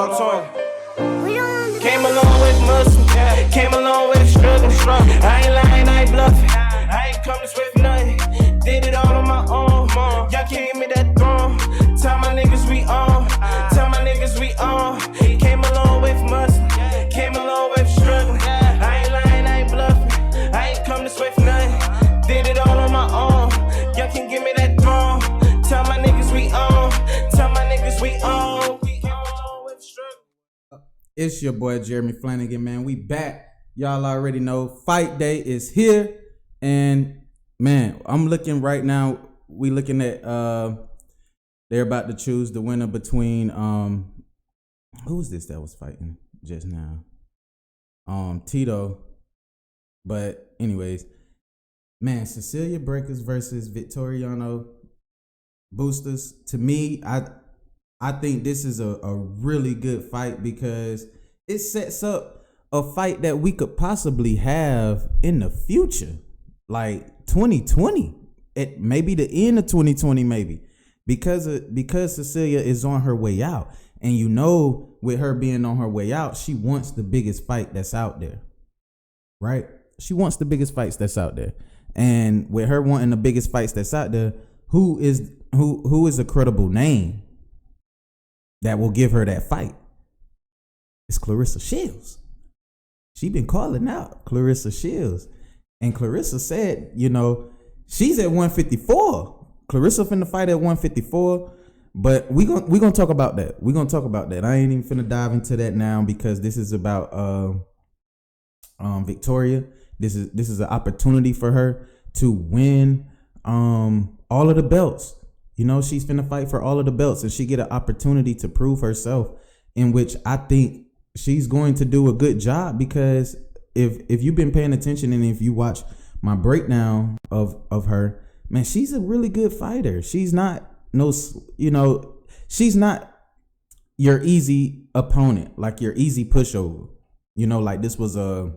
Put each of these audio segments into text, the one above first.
talk to him. Came a long way from hustling, came a long way from struggling. I ain't lying, I ain't bluffing. I ain't come this way for nothing. Did it all on my own. Y'all can't give me that throne. Tell my niggas we on. Tell my niggas we on. Came a long way from hustling, came a long way from struggling. I ain't lying, I ain't bluffing. I ain't come this way for nothing. Did it all on my own. Y'all can't give me that throne. Tell my niggas we on. Tell my niggas we on. We came a long way from struggling. It's your boy Jeremy Flanagan, man. We back. Y'all already know fight day is here. And man, I'm looking right now. We looking at they're about to choose the winner between who was this that was fighting just now? Tito. But anyways, man, Cecilia Braekhus versus Victoriano Bustos. To me, I think this is a really good fight because it sets up a fight that we could possibly have in the future, like 2020, at maybe the end of 2020, maybe because Cecilia is on her way out, and you know, with her being on her way out, she wants the biggest fight that's out there, right? She wants the biggest fights that's out there, and with her wanting the biggest fights that's out there, who is a credible name that will give her that fight? It's Claressa Shields. She been calling out Claressa Shields. And Claressa said, you know, she's at 154. Claressa finna fight at 154. But we gonna talk about that. We're gonna talk about that. I ain't even finna dive into that now because this is about Victoria. This is an opportunity for her to win all of the belts. You know, she's finna fight for all of the belts, and she get an opportunity to prove herself, in which I think she's going to do a good job, because if you've been paying attention and if you watch my breakdown of her, man, she's a really good fighter. She's not she's not your easy opponent, like your easy pushover. You know, like this was a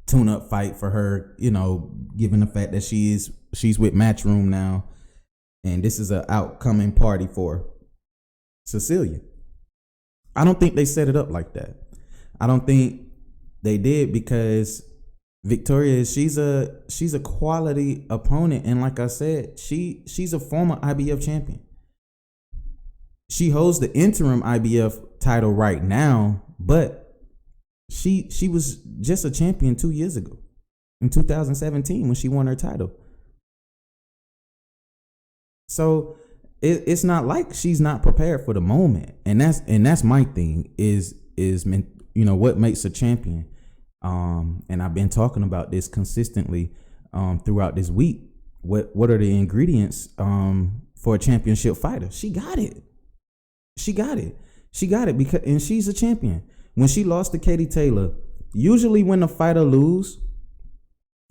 tune-up fight for her, you know, given the fact that she's with Matchroom now. And this is an outcoming party for Cecilia. I don't think they set it up like that. I don't think they did, because Victoria, she's a quality opponent, and like I said, she's a former IBF champion. She holds the interim IBF title right now, but she was just a champion 2 years ago, in 2017, when she won her title. So it's not like she's not prepared for the moment, and that's my thing is you know what makes a champion. And I've been talking about this consistently throughout this week. What are the ingredients for a championship fighter? She got it because, and she's a champion. When she lost to Katie Taylor, usually when a fighter lose,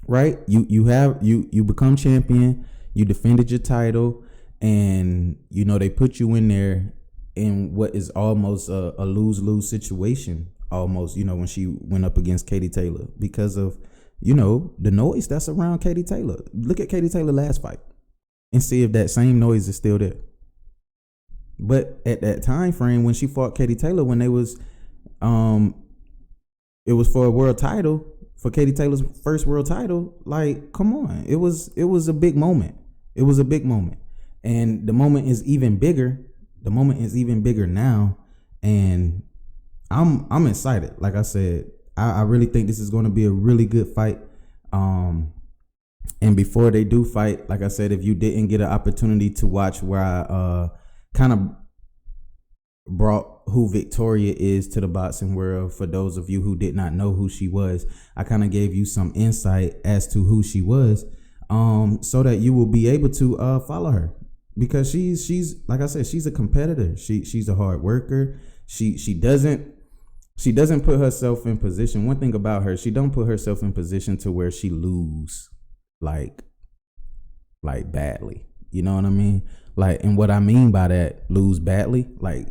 right? You become champion, you defended your title, and you know they put you in there in what is almost a lose-lose situation, almost, you know, when she went up against Katie Taylor, because of, you know, the noise that's around Katie Taylor. Look at Katie Taylor last fight and see if that same noise is still there. But at that time frame when she fought Katie Taylor, when they was it was for a world title, for Katie Taylor's first world title, like, come on, it was a big moment. It was a big moment. And the moment is even bigger. The moment is even bigger now. And I'm excited. Like I said, I really think this is going to be a really good fight. And before they do fight, like I said, if you didn't get an opportunity to watch where I kind of brought who Victoria is to the boxing world, for those of you who did not know who she was, I kind of gave you some insight as to who she was, so that you will be able to follow her. Because she's like I said, she's a competitor. She's a hard worker. She doesn't put herself in position. One thing about her, she don't put herself in position to where she lose like badly. You know what I mean? Like, and what I mean by that, lose badly, like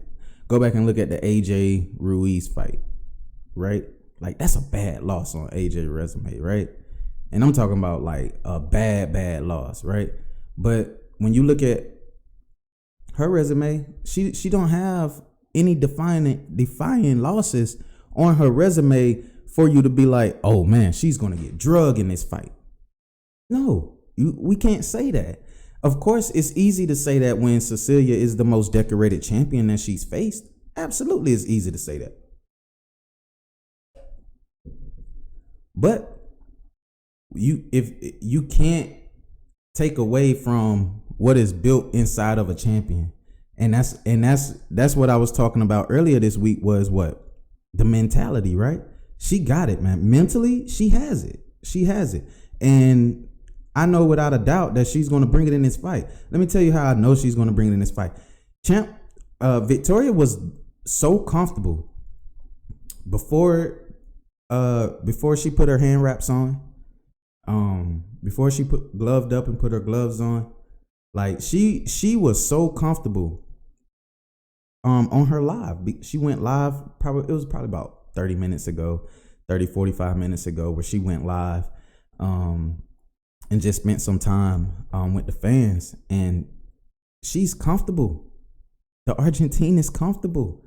go back and look at the AJ Ruiz fight, right? Like, that's a bad loss on AJ's resume, right? And I'm talking about like a bad loss, right? But when you look at her resume, she don't have any defying losses on her resume for you to be like, oh man, she's gonna get drugged in this fight. No, we can't say that. Of course, it's easy to say that when Cecilia is the most decorated champion that she's faced. Absolutely, it's easy to say that. But if you can't take away from what is built inside of a champion, and that's what I was talking about earlier this week, was what? The mentality, right? She got it, man. Mentally, she has it. And I know without a doubt that she's going to bring it in this fight. Let me tell you how I know she's going to bring it in this fight. Victoria was so comfortable before she put her hand wraps on, before she gloved up and put her gloves on. Like she was so comfortable on her live. She went live it was probably about 45 minutes ago where she went live and just spent some time with the fans, and she's comfortable. The Argentine is comfortable.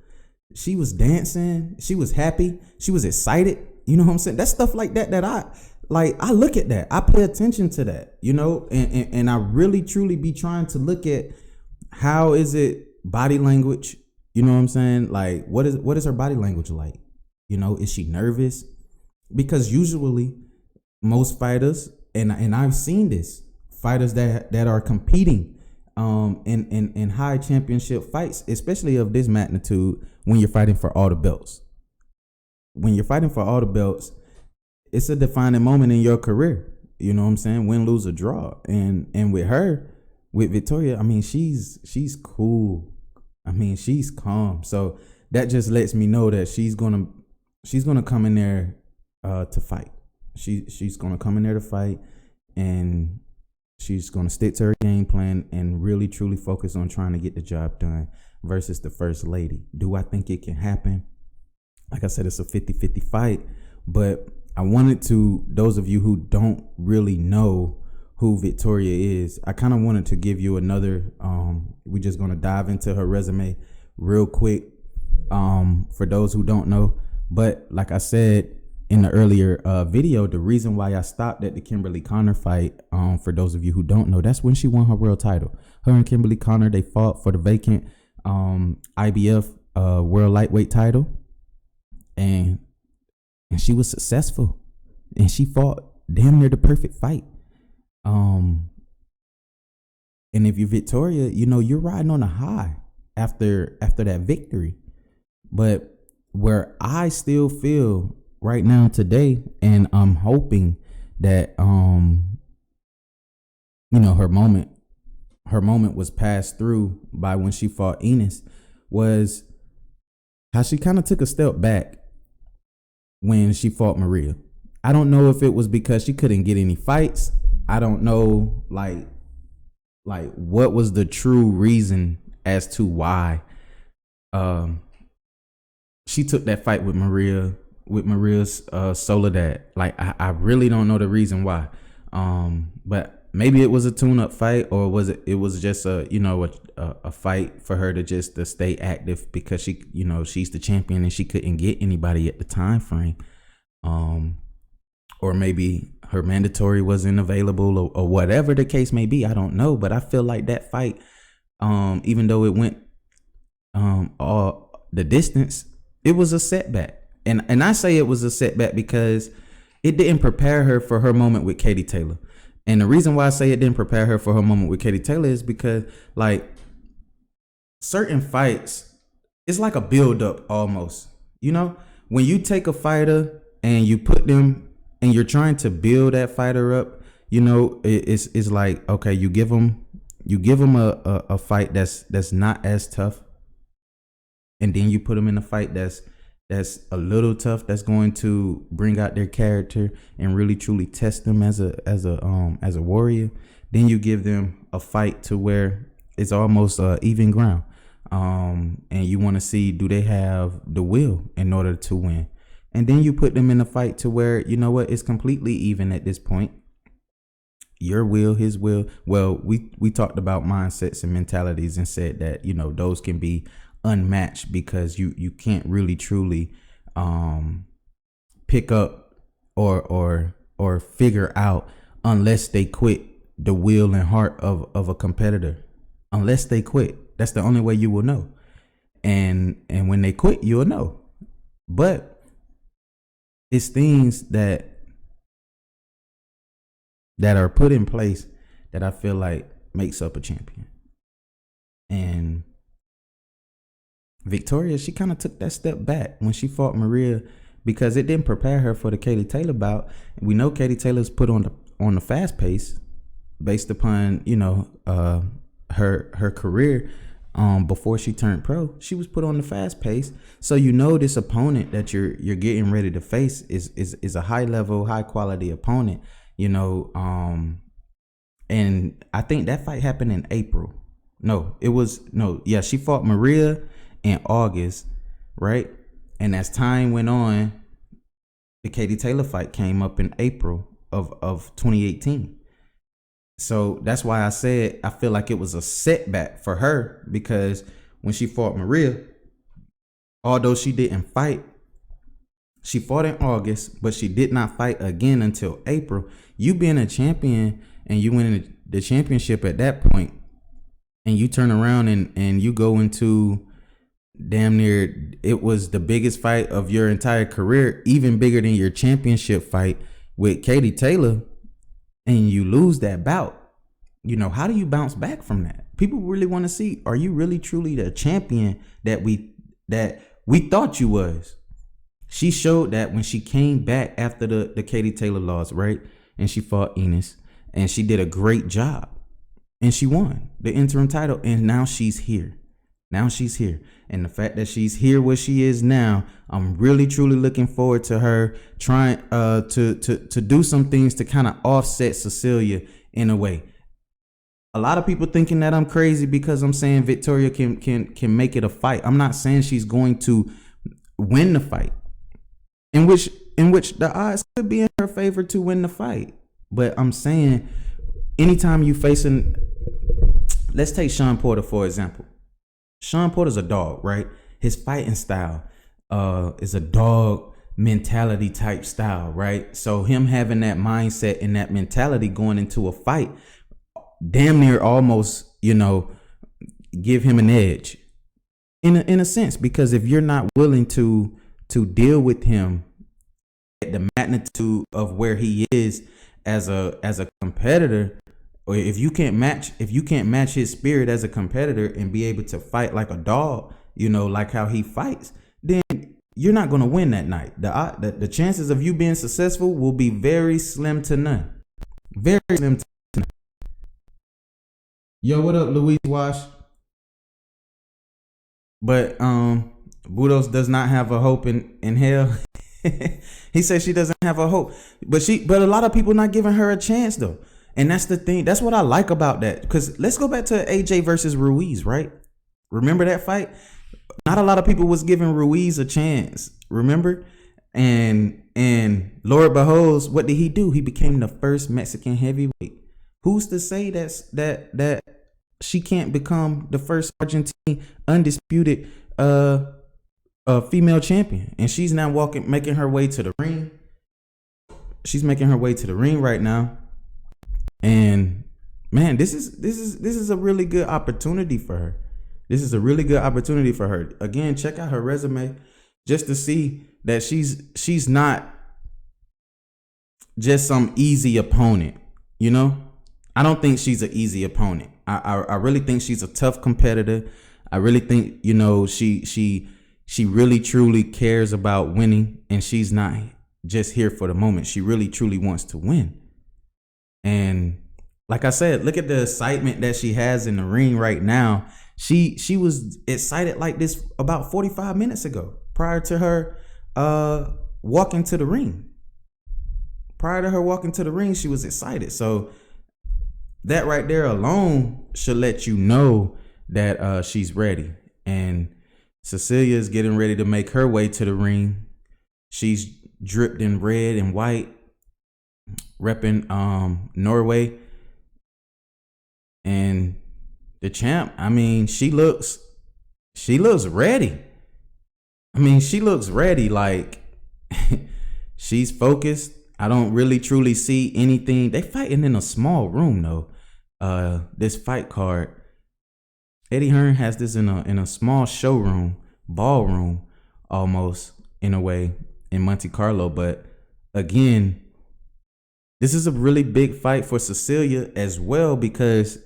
She was dancing, she was happy, she was excited. You know what I'm saying? That's stuff like that I look at that. I pay attention to that, you know, and I really truly be trying to look at how is it body language, you know what I'm saying? Like what is her body language like? You know, is she nervous? Because usually most fighters, and I've seen this, fighters that are competing in high championship fights, especially of this magnitude, when you're fighting for all the belts. When you're fighting for all the belts, it's a defining moment in your career. You know what I'm saying? Win, lose, or draw. And with Victoria, I mean, she's cool. I mean, she's calm. So that just lets me know that she's gonna come in there to fight. She's gonna come in there to fight, and she's gonna stick to her game plan and really truly focus on trying to get the job done versus the first lady. Do I think it can happen? Like I said, it's a 50-50 fight, but I wanted to, those of you who don't really know who Victoria is, I kind of wanted to give you another, we're just going to dive into her resume real quick for those who don't know. But like I said in the earlier video, the reason why I stopped at the Kimberly Connor fight, for those of you who don't know, that's when she won her world title. Her and Kimberly Connor, they fought for the vacant IBF world lightweight title. And she was successful, and she fought damn near the perfect fight. And if you're Victoria, you know, you're riding on a high after that victory. But where I still feel right now today, and I'm hoping that you know, her moment was passed through by when she fought Enos, was how she kind of took a step back when she fought Maria. I don't know if it was because she couldn't get any fights. I don't know like what was the true reason as to why she took that fight with Maria's Soledad. Like I really don't know the reason why. But maybe it was a tune-up fight, or it was just a fight for her to stay active, because she, you know, she's the champion and she couldn't get anybody at the time frame. Or maybe her mandatory wasn't available, or whatever the case may be. I don't know, but I feel like that fight, even though it went all the distance, it was a setback. And I say it was a setback because it didn't prepare her for her moment with Katie Taylor. And the reason why I say it didn't prepare her for her moment with Katie Taylor is because, like, certain fights, it's like a build-up almost. You know, when you take a fighter and you put them and you're trying to build that fighter up, you know, it's like, okay, you give them a fight that's not as tough, and then you put them in a fight that's a little tough, that's going to bring out their character and really truly test them as a warrior. Then you give them a fight to where it's almost even ground, and you want to see, do they have the will in order to win? And then you put them in a fight to where, you know what, it's completely even at this point. Your will, his will. Well, we talked about mindsets and mentalities and said that, you know, those can be unmatched because you can't really truly pick up or figure out unless they quit the will and heart of a competitor. Unless they quit, that's the only way you will know. And when they quit, you'll know. But it's things that are put in place that I feel like makes up a champion. And Victoria, she kind of took that step back when she fought Maria because it didn't prepare her for the Katie Taylor bout. We know Katie Taylor's put on the fast pace based upon, her career before she turned pro. She was put on the fast pace. So this opponent that you're getting ready to face is a high level, high quality opponent, and I think that fight happened in April. She fought Maria in August, right? And as time went on, the Katie Taylor fight came up in April of 2018. So that's why I said I feel like it was a setback for her, because when she fought Maria, although she didn't fight, she fought in August, but she did not fight again until April. You being a champion and you winning the championship at that point, and you turn around and you go into damn near, it was the biggest fight of your entire career, even bigger than your championship fight with Katie Taylor, and you lose that bout. How do you bounce back from that? People really want to see, are you really truly the champion that we thought you was? She showed that when she came back after the Katie Taylor loss, right? And she fought Enos, and she did a great job, and she won the interim title, and now she's here. And the fact that she's here where she is now, I'm really truly looking forward to her trying to do some things to kind of offset Cecilia in a way. A lot of people thinking that I'm crazy because I'm saying Victoria can make it a fight. I'm not saying she's going to win the fight, in which the odds could be in her favor to win the fight. But I'm saying anytime you facing, let's take Sean Porter for example. Sean Porter's a dog, right? His fighting style is a dog mentality type style, right? So him having that mindset and that mentality going into a fight, damn near almost, give him an edge in a sense, because if you're not willing to deal with him at the magnitude of where he is as a competitor, or if you can't match his spirit as a competitor and be able to fight like a dog, like how he fights, then you're not going to win that night. The chances of you being successful will be very slim to none. Very slim to none. Yo, what up, Louise Wash? But Bustos does not have a hope in hell. He says she doesn't have a hope, but a lot of people not giving her a chance though. And that's the thing. That's what I like about that. Because let's go back to AJ versus Ruiz, right? Remember that fight? Not a lot of people was giving Ruiz a chance. Remember? And Lord beholds, what did he do? He became the first Mexican heavyweight. Who's to say that she can't become the first Argentine undisputed female champion? And she's now making her way to the ring. She's making her way to the ring right now. And man, this is a really good opportunity for her. This is a really good opportunity for her. Again, check out her resume just to see that she's not just some easy opponent. I don't think she's an easy opponent. I really think she's a tough competitor. I really think, she really truly cares about winning, and she's not just here for the moment. She really truly wants to win. And like I said, look at the excitement that she has in the ring right now. She was excited like this about 45 minutes ago, prior to her walking to the ring. Prior to her walking to the ring, she was excited. So that right there alone should let you know that she's ready. And Cecilia is getting ready to make her way to the ring. She's dripped in red and white, repping Norway. And the champ, I mean, she looks she looks ready. I mean, she looks ready. Like, she's focused. I don't really truly see anything. They fighting in a small room though. This fight card, Eddie Hearn has this in a small showroom, ballroom, almost in a way, in Monte Carlo. But again, this is a really big fight for Cecilia as well, because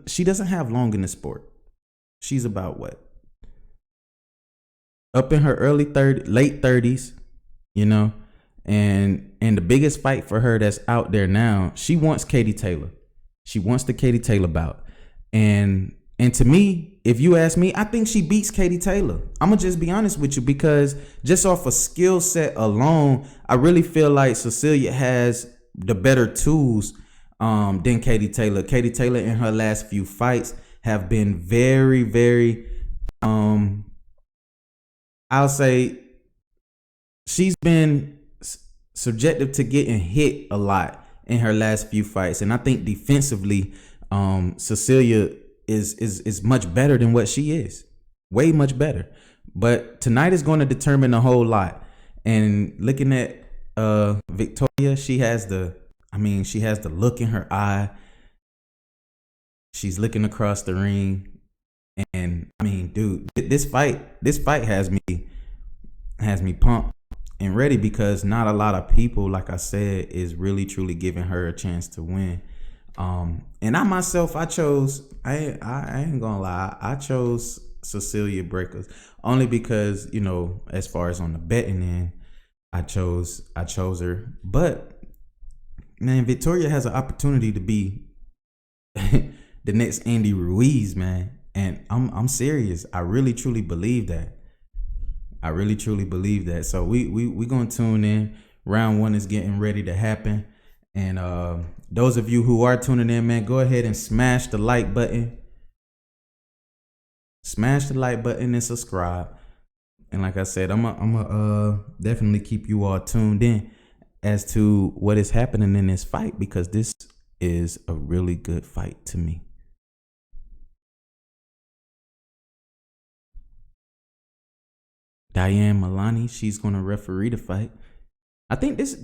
she doesn't have long in the sport. She's about what? Up in her late 30s, you know, and the biggest fight for her that's out there now, she wants Katie Taylor. She wants the Katie Taylor bout. And to me, if you ask me, I think she beats Katie Taylor. I'm gonna just be honest with you, because just off a skill set alone, I really feel like Cecilia has the better tools than Katie Taylor. Katie Taylor in her last few fights have been very, very, I'll say she's been subjective to getting hit a lot in her last few fights. And I think defensively, Cecilia is much better than what she is. Way much better. But tonight is going to determine a whole lot. And looking at Victoria, she has the look in her eye. She's looking across the ring. And I mean, dude, this fight has me pumped and ready, because not a lot of people, like I said, is really truly giving her a chance to win. And I myself, I ain't gonna lie, I chose Cecilia Braekhus only because, you know, as far as on the betting end, I chose her. But man, Victoria has an opportunity to be the next Andy Ruiz, man. And I'm serious. I really truly believe that. So we gonna tune in. Round 1 is getting ready to happen. And those of you who are tuning in, man, go ahead and smash the like button. Smash the like button and subscribe. And like I said, I'm definitely keep you all tuned in as to what is happening in this fight, because this is a really good fight to me. Diane Milani, she's gonna referee the fight. I think this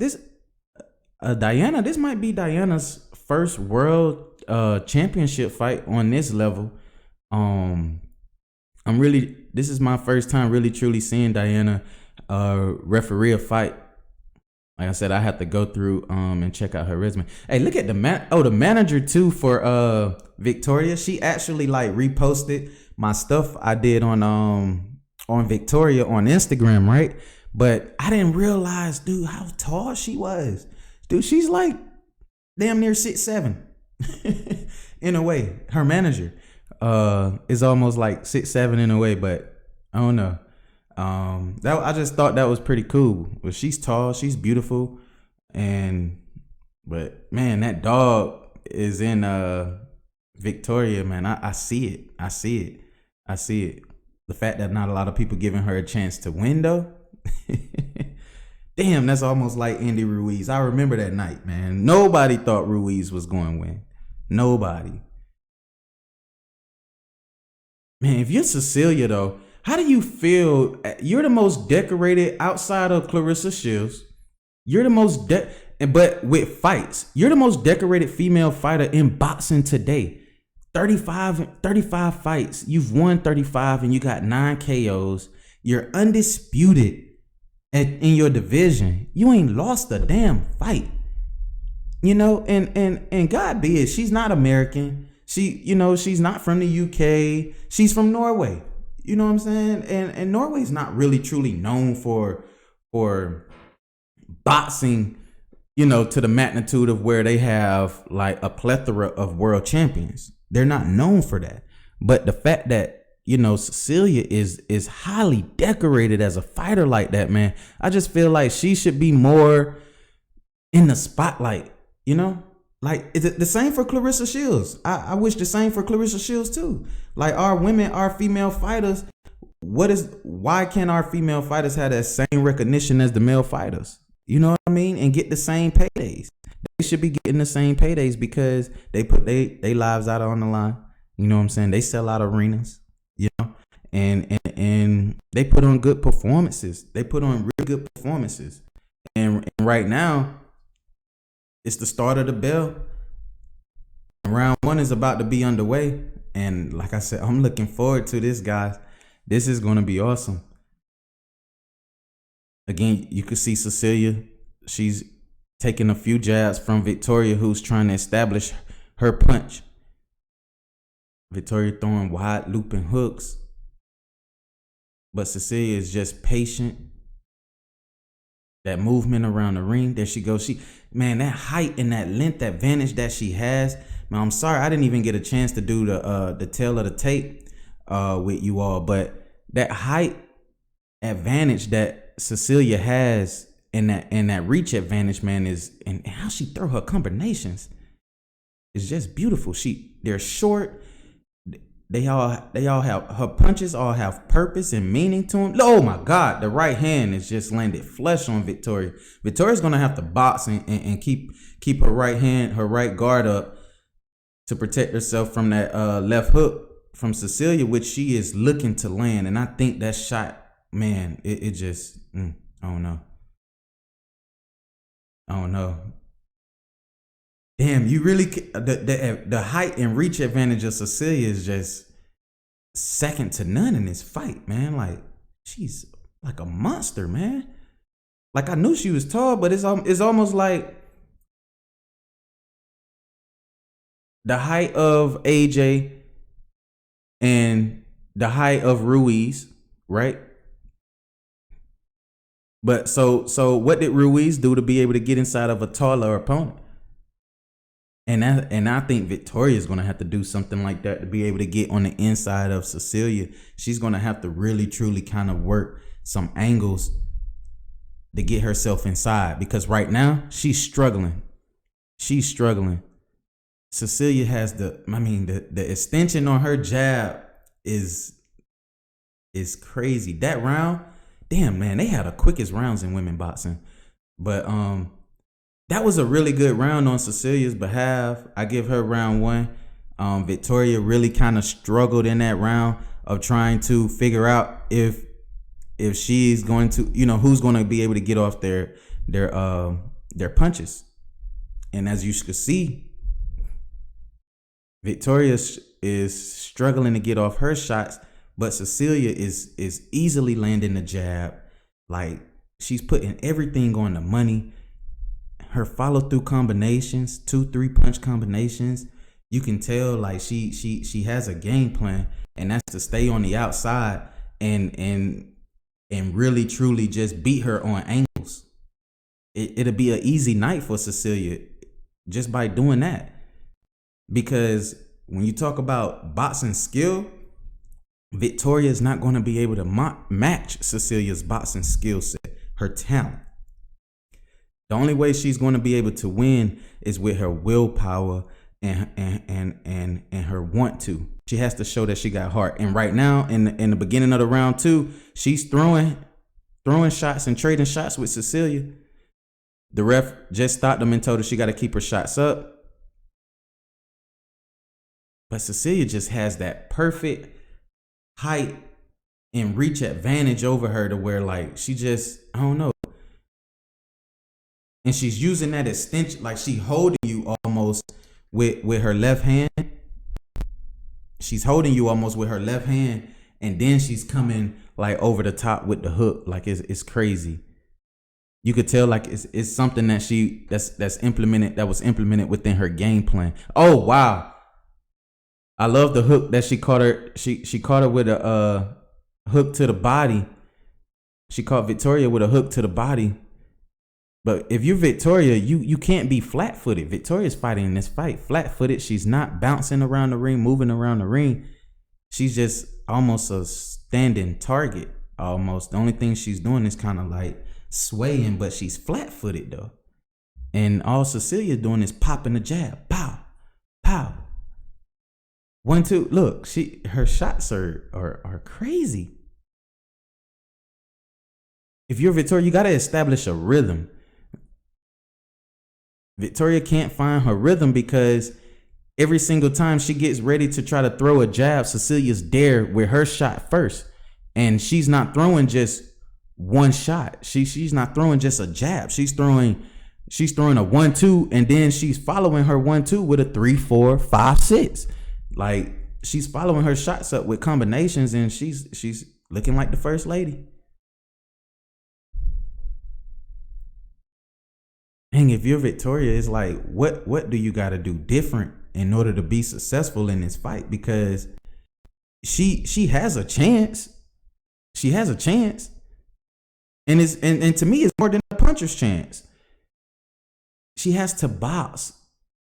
might be Diana's first world championship fight on this level. This is my first time really truly seeing Diana referee a fight. Like I said, I have to go through and check out her resume. Hey, look at the manager too for Victoria. She actually like reposted my stuff I did on Victoria on Instagram, right? But I didn't realize, dude, how tall she was. Dude, she's like damn near 6'7". In a way. Her manager is almost like 6'7" in a way, but I don't know. I just thought that was pretty cool. But she's tall, she's beautiful, but man, that dog is in Victoria, man. I see it. The fact that not a lot of people giving her a chance to win though. Damn, that's almost like Andy Ruiz. I remember that night, man. Nobody thought Ruiz was going to win. Nobody. Man, if you're Cecilia though, how do you feel? You're the most decorated outside of Clarissa Shields. You're the most but with fights, you're the most decorated female fighter in boxing today. 35 fights. You've won 35 and you got 9 KOs. You're undisputed in your division. You ain't lost a damn fight. You know, and God be it, she's not American. She's not from the UK. She's from Norway. You know what I'm saying? And Norway's not really truly known for boxing, you know, to the magnitude of where they have like a plethora of world champions. They're not known for that. But the fact that, you know, Cecilia is highly decorated as a fighter like that, man, I just feel like she should be more in the spotlight, you know? Like, is it the same for Clarissa Shields? I wish the same for Clarissa Shields too. Like, our female fighters, why can't our female fighters have that same recognition as the male fighters? You know what I mean? And get the same paydays. They should be getting the same paydays because they put their lives out on the line. You know what I'm saying? They sell out arenas. you know, and they put on good performances. They put on really good performances. And right now, it's the start of the bell. Round 1 is about to be underway. And like I said, I'm looking forward to this, guys. This is going to be awesome. Again, you can see Cecilia. She's taking a few jabs from Victoria, who's trying to establish her punch. Victoria throwing wide looping hooks. But Cecilia is just patient. That movement around the ring. There she goes. Man, that height and that length advantage that she has. Man, I'm sorry I didn't even get a chance to do the tail of the tape with you all. But that height advantage that Cecilia has and that reach advantage, man, is and how she throw her combinations is just beautiful. They're short. They all have, her punches all have purpose and meaning to them. Oh my God, the right hand is just landed flush on Victoria. Victoria's gonna have to box and keep her right hand, her right guard up to protect herself from that left hook from Cecilia, which she is looking to land. And I think that shot, man, it just, I don't know. Damn, you really the height and reach advantage of Cecilia is just second to none in this fight, man. Like, she's like a monster, man. Like, I knew she was tall, but it's almost like the height of AJ and the height of Ruiz, right? But so what did Ruiz do to be able to get inside of a taller opponent? And I think Victoria is going to have to do something like that to be able to get on the inside of Cecilia. She's going to have to really, truly kind of work some angles to get herself inside, because right now she's struggling. Cecilia has the extension on her jab is crazy. That round, damn, man, they had the quickest rounds in women boxing. But that was a really good round on Cecilia's behalf. I give her round 1. Victoria really kind of struggled in that round of trying to figure out if she's going to, who's going to be able to get off their punches. And as you could see, Victoria is struggling to get off her shots, but Cecilia is easily landing the jab. Like, she's putting everything on the money. Her follow through combinations, 2-3 punch combinations, you can tell like she has a game plan, and that's to stay on the outside and really truly just beat her on angles. It'll be an easy night for Cecilia just by doing that, because when you talk about boxing skill, Victoria is not going to be able to match Cecilia's boxing skill set, her talent. The only way she's going to be able to win is with her willpower and her want to. She has to show that she got heart. And right now, in the beginning of the round 2, she's throwing shots and trading shots with Cecilia. The ref just stopped them and told her she got to keep her shots up. But Cecilia just has that perfect height and reach advantage over her to where, like, she just, I don't know. And she's using that extension, like she holding you almost with her left hand. She's holding you almost with her left hand, and then she's coming like over the top with the hook. Like, it's crazy. You could tell like it's something that that's implemented, that was implemented within her game plan. Oh wow. I love the hook that she caught her. She caught her with a hook to the body. She caught Victoria with a hook to the body. But if you're Victoria, you can't be flat-footed. Victoria's fighting in this fight flat-footed. She's not bouncing around the ring, moving around the ring. She's just almost a standing target, almost. The only thing she's doing is kind of like swaying, but she's flat-footed, though. And all Cecilia's doing is popping the jab. Pow, pow. 1, 2. Look, her shots are crazy. If you're Victoria, you got to establish a rhythm. Victoria can't find her rhythm because every single time she gets ready to try to throw a jab, Cecilia's there with her shot first. And she's not throwing just one shot. She's not throwing just a jab. She's throwing a 1-2, and then she's following her 1-2 with a 3-4-5-6. Like, she's following her shots up with combinations, and she's looking like the first lady. And if you're Victoria, it's like, what do you got to do different in order to be successful in this fight? Because she has a chance. She has a chance. And to me, it's more than a puncher's chance. She has to box.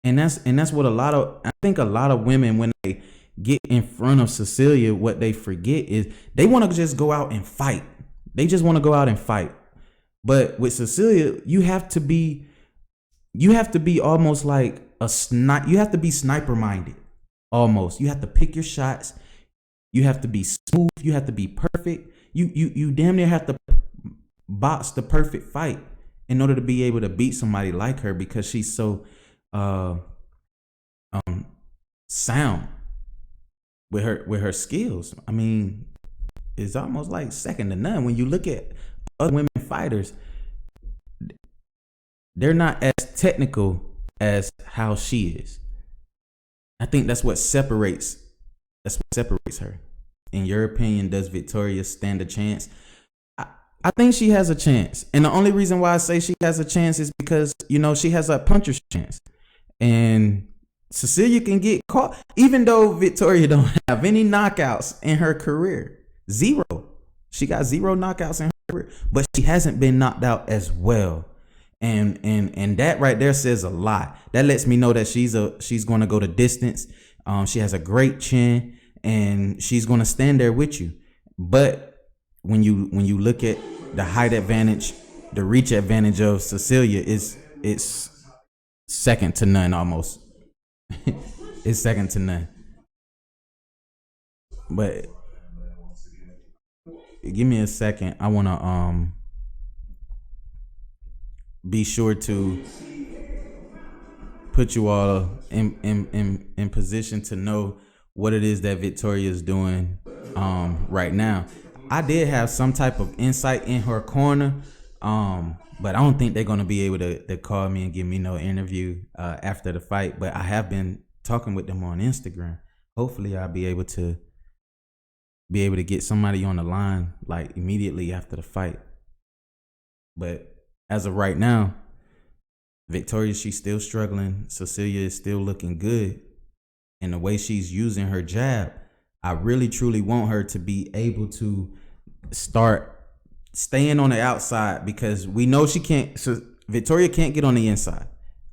And that's what I think a lot of women, when they get in front of Cecilia, what they forget is they want to just go out and fight. They just want to go out and fight. But with Cecilia, you have to be almost like a sniper. You have to be sniper minded. Almost. You have to pick your shots. You have to be smooth. You have to be perfect. You damn near have to box the perfect fight in order to be able to beat somebody like her, because she's so sound with her skills. I mean, it's almost like second to none. When you look at other women fighters, they're not as technical as how she is. I think that's what separates her. In your opinion, does Victoria stand a chance? I think she has a chance. And the only reason why I say she has a chance is because, she has a puncher's chance. And Cecilia can get caught, even though Victoria don't have any knockouts in her career. 0. She got 0 knockouts in her career, but she hasn't been knocked out as well. And that right there says a lot. That lets me know that she's going to go the distance. She has a great chin, and she's going to stand there with you. But when you look at the height advantage, the reach advantage of Cecilia, it's second to none almost. It's second to none. But give me a second. I want to be sure to put you all in position to know what it is that Victoria is doing right now. I did have some type of insight in her corner, but I don't think they're going to be able to call me and give me no interview after the fight. But I have been talking with them on Instagram. Hopefully I'll be able to get somebody on the line like immediately after the fight. But as of right now, Victoria, she's still struggling. Cecilia is still looking good. And the way she's using her jab, I really truly want her to be able to start staying on the outside, because we know she can't. So Victoria can't get on the inside.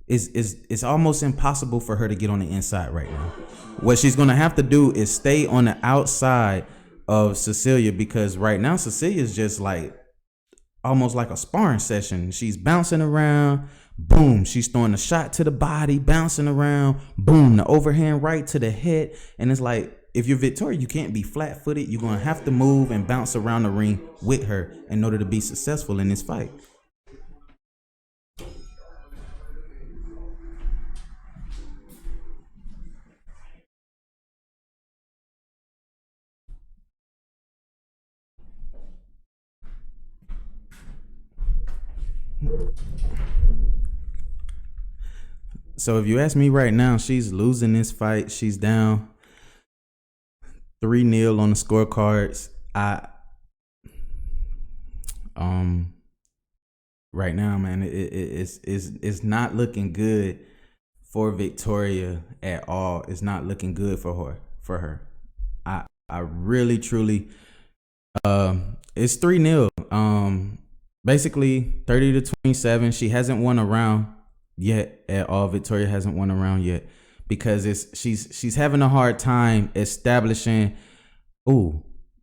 It's almost impossible for her to get on the inside right now. What she's gonna have to do is stay on the outside of Cecilia, because right now Cecilia is just like almost like a sparring session. She's bouncing around. Boom, she's throwing a shot to the body, bouncing around. Boom, the overhand right to the head. And it's like, if you're Victoria, you can't be flat-footed. You're going to have to move and bounce around the ring with her in order to be successful in this fight. So if you ask me right now, she's losing this fight. She's down 3-0 on the scorecards. Right now, man, it's not looking good for Victoria at all. It's not looking good for her. I really truly it's 3-0. Basically 30-27. She hasn't won a round yet at all. Victoria hasn't won a round yet, because she's having a hard time establishing.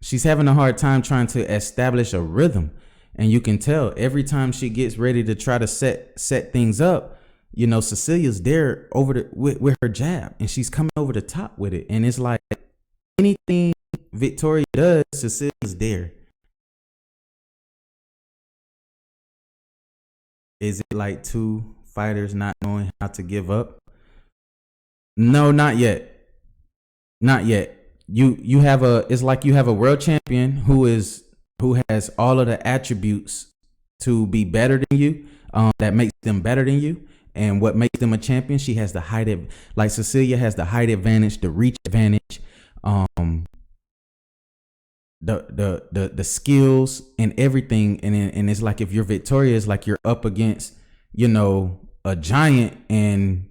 She's having a hard time trying to establish a rhythm, and you can tell every time she gets ready to try to set things up. Cecilia's there with her jab, and she's coming over the top with it, and it's like anything Victoria does, Cecilia's there. Is it like two fighters not knowing how to give up? No, not yet. Not yet. You have a it's like you have a world champion who has all of the attributes to be better than you, that makes them better than you. And what makes them a champion, she has the height like Cecilia has the height advantage, the reach advantage, the skills and everything. And it's like if you're victorious, like you're up against, a giant, and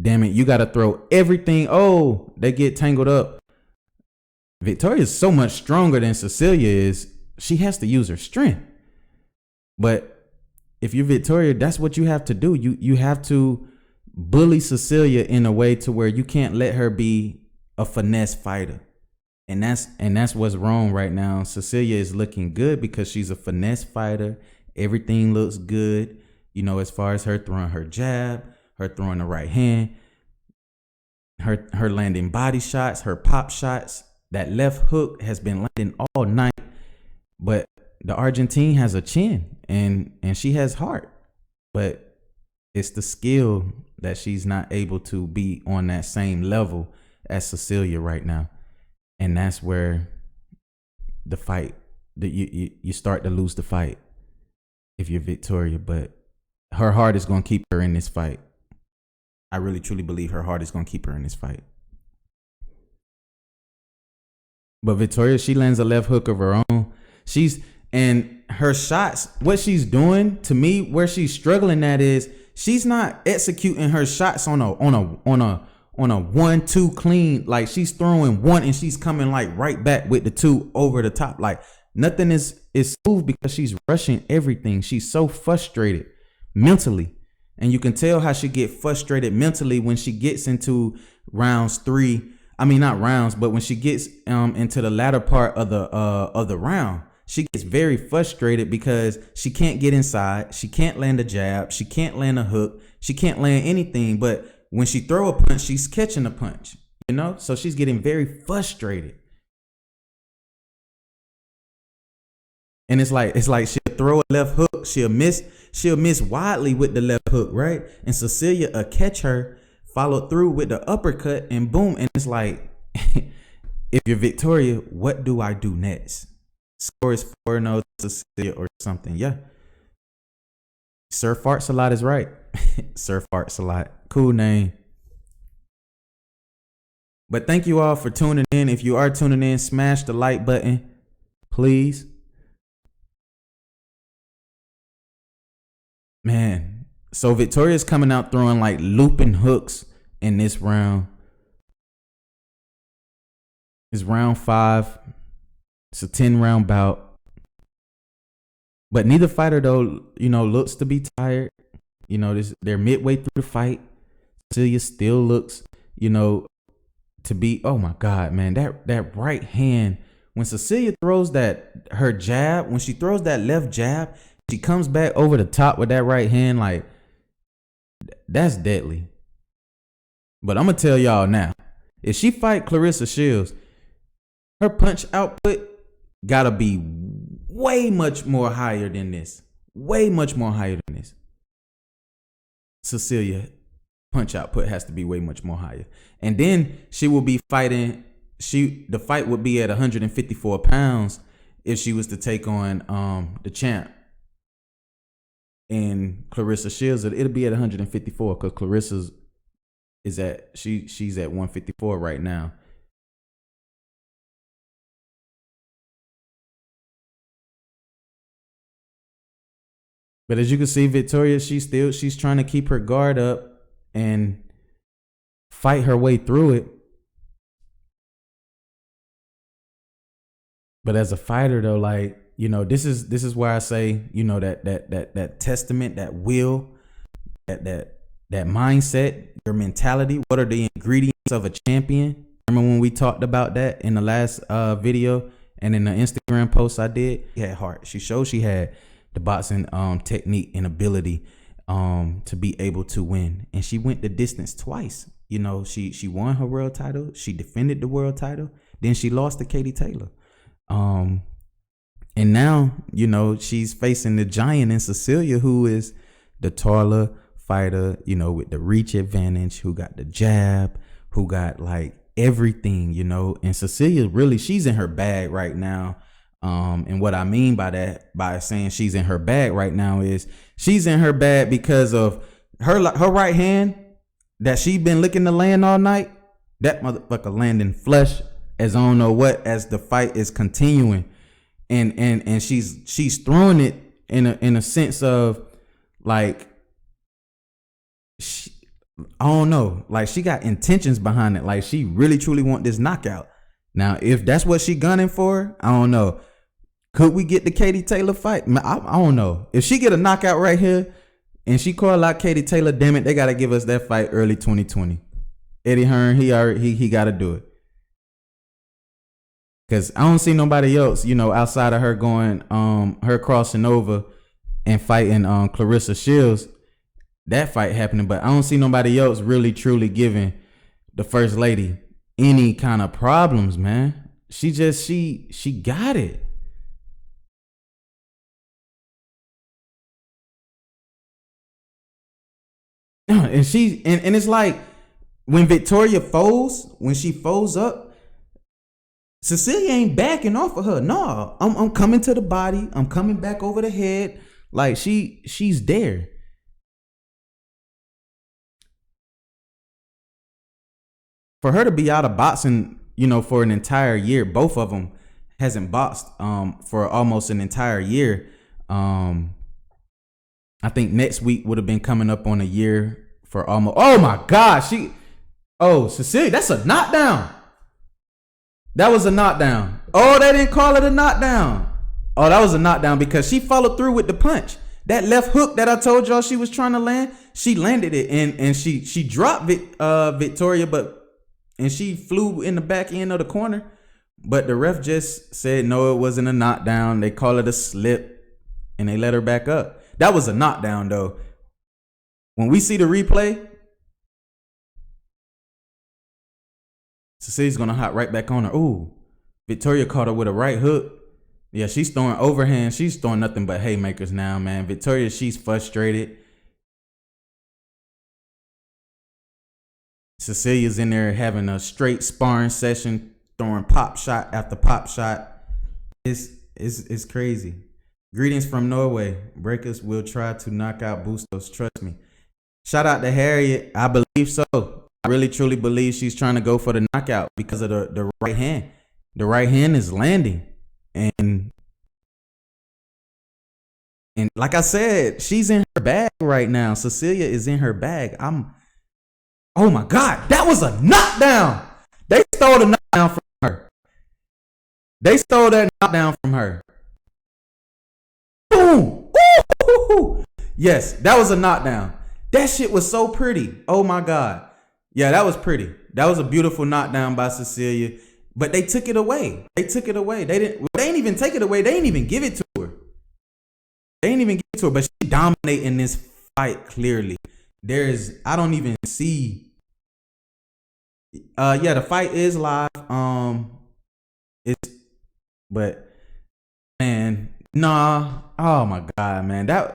damn it, you got to throw everything. Oh, they get tangled up. Victoria is so much stronger than Cecilia is. She has to use her strength. But if you're Victoria, that's what you have to do. You have to bully Cecilia in a way to where you can't let her be a finesse fighter. And that's what's wrong right now. Cecilia is looking good because she's a finesse fighter. Everything looks good, as far as her throwing her jab, her throwing the right hand, her landing body shots, her pop shots. That left hook has been landing all night. But the Argentine has a chin and she has heart. But it's the skill that she's not able to be on that same level as Cecilia right now. And that's where the fight, that you start to lose the fight if you're Victoria. But her heart is going to keep her in this fight. I really, truly believe her heart is going to keep her in this fight. But Victoria, she lands a left hook of her own. And her shots, what she's doing, to me, where she's struggling at is she's not executing her shots on a 1-2 clean. Like she's throwing one and she's coming like right back with the two over the top. Like nothing is smooth because she's rushing everything. She's so frustrated mentally. And you can tell how she get frustrated mentally when she gets into rounds 3. I mean, not rounds, but when she gets into the latter part of the round, she gets very frustrated because she can't get inside. She can't land a jab. She can't land a hook. She can't land anything. But when she throw a punch, she's catching a punch, So she's getting very frustrated. And it's like she'll throw a left hook. She'll miss widely with the left hook, right? And Cecilia will catch her, follow through with the uppercut, and boom. And it's like, if you're Victoria, what do I do next? Score is 4-0 Cecilia or something. Yeah. Sir Farts a lot is right. Sir Farts a lot. Cool name. But thank you all for tuning in. If you are tuning in, smash the like button, please. Man, so Victoria's coming out throwing like looping hooks in this round. It's round 5. It's a 10-round bout. But neither fighter, though, looks to be tired. They're midway through the fight. Cecilia still looks, to be, oh my God, man, that right hand. When Cecilia throws her jab, when she throws that left jab, she comes back over the top with that right hand, like, that's deadly. But I'm going to tell y'all now, if she fight Claressa Shields, her punch output got to be way much more higher than this. Way much more higher than this. Cecilia punch output has to be way much more higher. And then she will be fighting, the fight would be at 154 pounds if she was to take on the champ. And Claressa Shields, it'll be at 154 because Claressa's she's at 154 right now. But as you can see, Victoria, she's trying to keep her guard up and fight her way through it. But as a fighter, though, like, this is where I say, that testament, that will, that mindset, your mentality. What are the ingredients of a champion? Remember when we talked about that in the last video and in the Instagram post I did? She had heart. She showed she had the boxing technique and ability to be able to win. And she went the distance twice. She won her world title. She defended the world title. Then she lost to Katie Taylor. And now, she's facing the giant in Cecilia, who is the taller, fighter, you know, with the reach advantage, who got the jab, who got like everything, you know. And Cecilia really, she's in her bag right now. And what I mean by that, by saying she's in her bag right now, is she's in her bag because of her right hand that she been licking the land all night. That motherfucker landing flush as I don't know what, as the fight is continuing, and she's throwing it in a sense of like, I don't know, like she got intentions behind it, like she really truly want this knockout. Now, if that's what she gunning for, I don't know. Could we get the Katie Taylor fight? I don't know. If she get a knockout right here and she call out Katie Taylor, damn it, they gotta give us that fight early 2020. Eddie Hearn, he gotta do it. Cause I don't see nobody else, you know, outside of her going, her crossing over and fighting Clarissa Shields. That fight happening, but I don't see nobody else really truly giving the first lady any kind of problems, man. She got it. And and it's like when Victoria folds, when she folds up, Cecilia ain't backing off of her. No, I'm coming to the body. I'm coming back over the head. Like she's there. For her to be out of boxing, you know, for an entire year, both of them hasn't boxed for almost an entire year. I think next week would have been coming up on a year for almost. Oh my God, Cecilia, that's a knockdown. That was a knockdown. Oh, they didn't call it a knockdown. Oh, that was a knockdown because she followed through with the punch. That left hook that I told y'all she was trying to land, she landed it, and she dropped Victoria, and she flew in the back end of the corner. But the ref just said no, it wasn't a knockdown. They call it a slip, and they let her back up. That was a knockdown though. When we see the replay, Cecilia's gonna hop right back on her. Ooh, Victoria caught her with a right hook. Yeah, she's throwing overhand. She's throwing nothing but haymakers now, man. Victoria, she's frustrated. Cecilia's in there having a straight sparring session, throwing pop shot after pop shot. It's crazy. Greetings from Norway. Braekhus will try to knock out Bustos. Trust me. Shout out to Harriet. I believe so. I really truly believe she's trying to go for the knockout because of the right hand. The right hand is landing. And like I said, she's in her bag right now. Cecilia is in her bag. Oh my God, that was a knockdown. They stole the knockdown from her. They stole that knockdown from her. Boom. Ooh. Yes, that was a knockdown. That shit was so pretty. Oh my God. Yeah, that was pretty. That was a beautiful knockdown by Cecilia. But they took it away. They didn't even take it away. They didn't even give it to her. But she dominating this fight clearly. I don't even see. Yeah, the fight is live. But man, nah. Oh my God, man. That's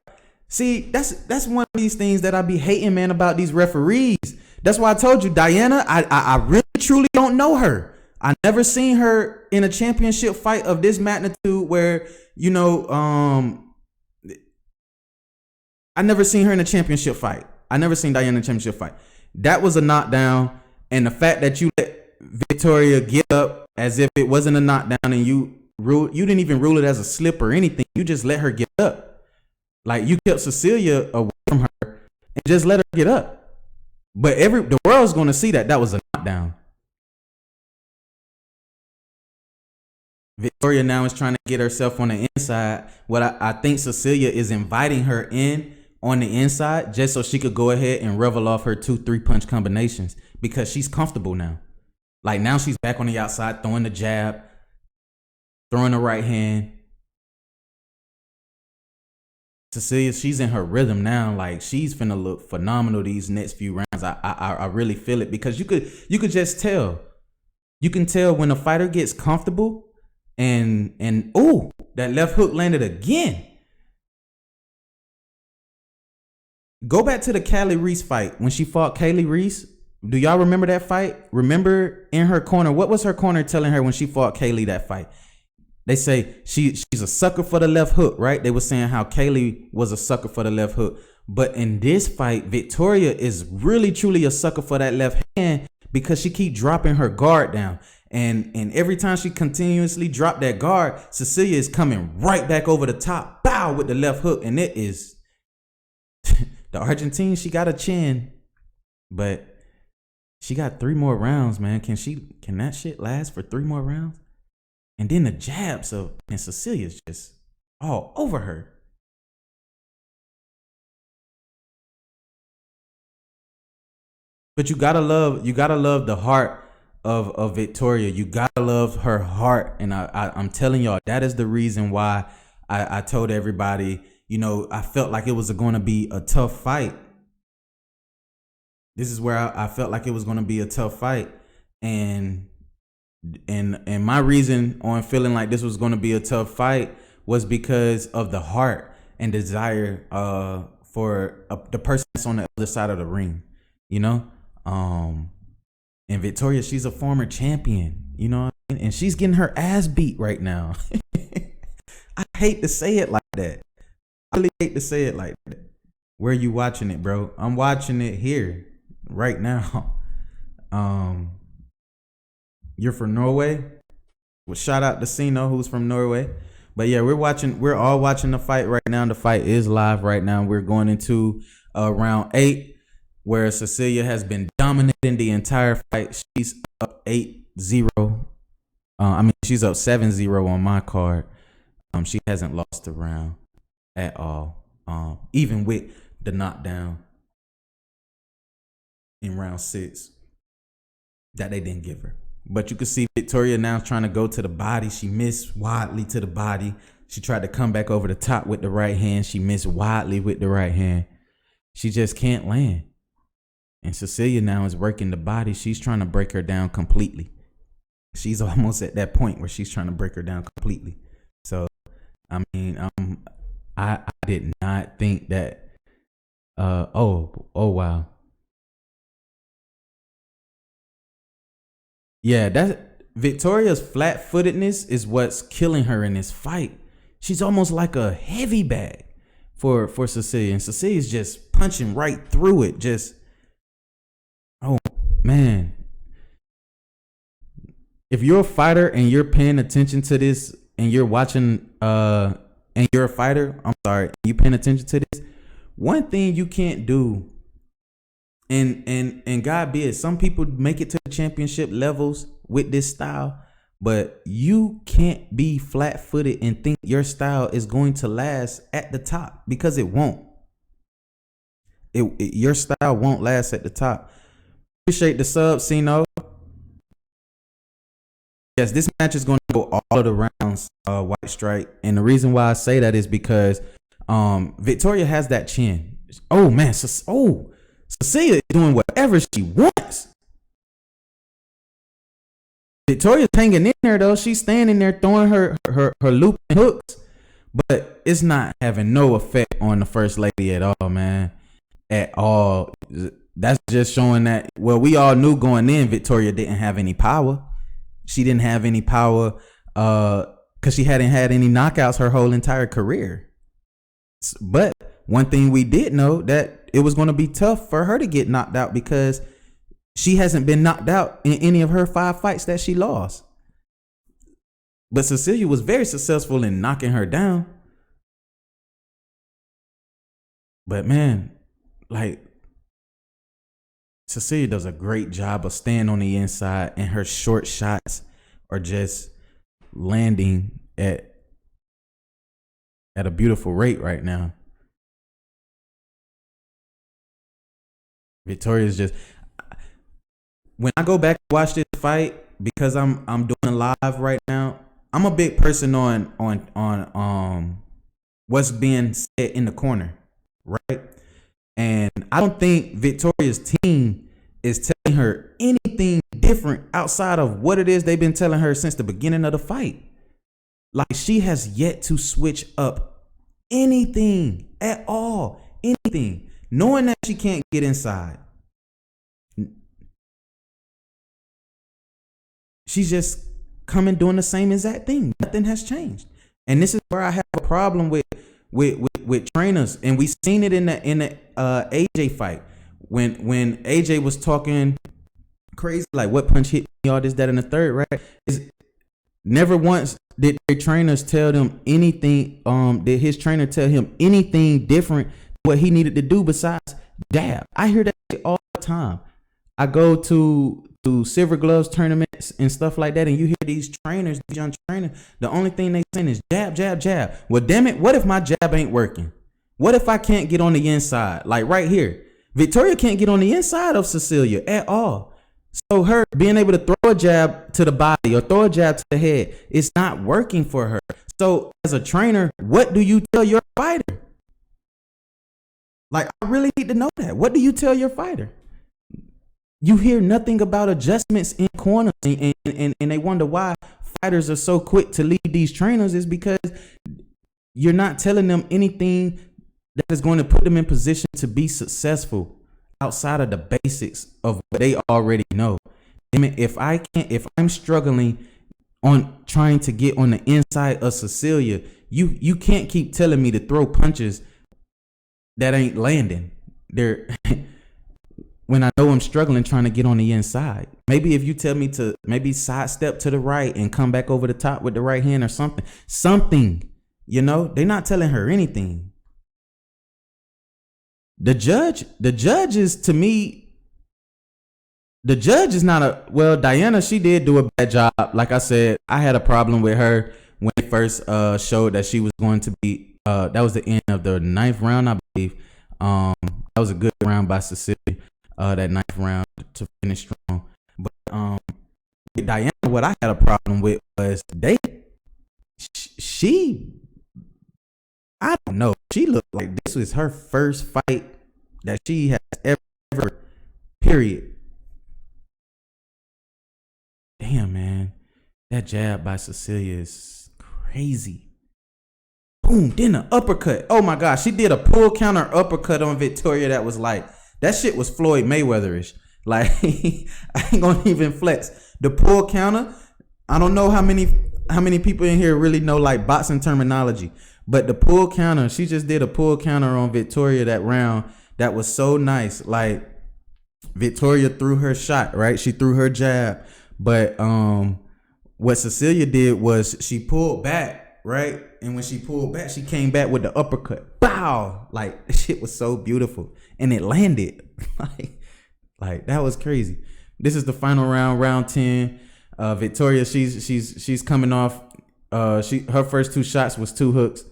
one of these things that I be hating, man, about these referees. That's why I told you, Diana, I really truly don't know her. I never seen her in a championship fight of this magnitude where, you know, I never seen her in a championship fight. I never seen Diana in a championship fight. That was a knockdown. And the fact that you let Victoria get up as if it wasn't a knockdown and you didn't even rule it as a slip or anything. You just let her get up. Like you kept Cecilia away from her and just let her get up. But the world's going to see that was a knockdown. Victoria now is trying to get herself on the inside. What I think Cecilia is inviting her in on the inside just so she could go ahead and revel off her 2-3 punch combinations because she's comfortable now. Like now she's back on the outside, throwing the jab, throwing the right hand. Cecilia, she's in her rhythm now. Like she's finna look phenomenal these next few rounds. I really feel it because you could just tell. You can tell when a fighter gets comfortable and ooh, that left hook landed again. Go back to the Callie Reese fight when she fought Kaylee Reese. Do y'all remember that fight? Remember in her corner, what was her corner telling her when she fought Kaylee that fight? They say she's a sucker for the left hook, right? They were saying how Kaylee was a sucker for the left hook. But in this fight, Victoria is really truly a sucker for that left hand because she keep dropping her guard down. And every time she continuously dropped that guard, Cecilia is coming right back over the top, bow, with the left hook. And it is the Argentine, she got a chin, but she got 3 more rounds, man. Can that shit last for 3 more rounds? And then the jabs and Cecilia's just all over her. But you gotta love the heart of Victoria. You gotta love her heart. And I'm telling y'all, that is the reason why I told everybody, you know, I felt like it was going to be a tough fight. This is where I felt like it was going to be a tough fight. And my reason on feeling like this was going to be a tough fight was because of the heart and desire for the person that's on the other side of the ring, you know? And Victoria, she's a former champion, you know, and she's getting her ass beat right now. I hate to say it like that. I really hate to say it like that. Where you watching it, bro? I'm watching it here right now. You're from Norway? Well, shout out to Sino, who's from Norway. But yeah, we're all watching the fight right now. The fight is live right now. We're going into round 8, where Cecilia has been dominating the entire fight. She's up 8-0. She's up 7-0 on my card. She hasn't lost a round at all. Even with the knockdown in round 6 that they didn't give her. But you can see Victoria now trying to go to the body. She missed widely to the body. She tried to come back over the top with the right hand. She missed widely with the right hand. She just can't land. And Cecilia now is working the body. She's trying to break her down completely. She's almost at that point where she's trying to break her down completely. So, I mean, I did not think that. Oh wow. Yeah, that Victoria's flat-footedness is what's killing her in this fight. She's almost like a heavy bag for Cecilia, and Cecilia's just punching right through it. Just, oh man. If you're a fighter and you're paying attention to this and you're watching and you're a fighter, you paying attention to this, one thing you can't do, and God be it, some people make it to the championship levels with this style, but you can't be flat-footed and think your style is going to last at the top, because it won't. Your style won't last at the top. Appreciate the sub, Sino. Yes, this match is going to go all of the rounds, White Strike. And the reason why I say that is because Victoria has that chin. Oh, man. Cecilia is doing whatever she wants. Victoria's hanging in there, though. She's standing there throwing her looping hooks. But it's not having no effect on the First Lady at all, man. At all. That's just showing that, well, we all knew going in Victoria didn't have any power. She didn't have any power because she hadn't had any knockouts her whole entire career. But one thing we did know, that it was going to be tough for her to get knocked out, because she hasn't been knocked out in any of her 5 fights that she lost. But Cecilia was very successful in knocking her down. But man, like, Cecilia does a great job of staying on the inside, and her short shots are just landing at a beautiful rate right now. Victoria's just, when I go back and watch this fight, because I'm doing live right now, I'm a big person on what's being said in the corner, right? And I don't think Victoria's team is telling her anything different outside of what it is they've been telling her since the beginning of the fight. Like, she has yet to switch up anything at all. Anything. knowing that she can't get inside. She's just coming doing the same exact thing. Nothing has changed. And this is where I have a problem with trainers. And we seen it in the AJ fight. When AJ was talking crazy, like what punch hit me, all this, that, and the third, right? Is never once did their trainers tell them anything, did his trainer tell him anything different what he needed to do besides dab. I hear that all the time. I go to silver gloves tournaments and stuff like that, and you hear these trainers, these young trainers, the only thing they saying is jab, jab, jab. Well, damn it, what if my jab ain't working? What if I can't get on the inside? Like right here, Victoria can't get on the inside of Cecilia at all. So her being able to throw a jab to the body or throw a jab to the head, it's not working for her. So as a trainer, what do you tell your fighter? Like, I really need to know that. What do you tell your fighter? You hear nothing about adjustments in corners, and they wonder why fighters are so quick to leave these trainers. Is because you're not telling them anything that is going to put them in position to be successful outside of the basics of what they already know. I mean, if I'm struggling on trying to get on the inside of Cecilia, you can't keep telling me to throw punches that ain't landing. They're when I know I'm struggling trying to get on the inside. Maybe if you tell me to maybe sidestep to the right and come back over the top with the right hand or something, you know, they're not telling her anything. The judge is, to me, the judge is not Diana, she did do a bad job. Like I said, I had a problem with her when it first showed that she was going to be, that was the end of the 9th round, I believe. That was a good round by Cecilia. That 9th round to finish strong. But with Diana, what I had a problem with was I don't know. She looked like this was her first fight that she has ever, period. Damn, man. That jab by Cecilia is crazy. Boom, then an uppercut. Oh my gosh, she did a pull counter uppercut on Victoria that was like, that shit was Floyd Mayweather-ish. Like, I ain't gonna even flex. The pull counter, I don't know how many people in here really know like boxing terminology, but the pull counter, she just did a pull counter on Victoria that round that was so nice. Like, Victoria threw her shot, right? She threw her jab, but what Cecilia did was she pulled back, right? And when she pulled back, she came back with the uppercut. Bow! Like, shit was so beautiful. And it landed. like that was crazy. This is the final round, round 10. Victoria, she's coming off. Her first 2 shots was 2 hooks.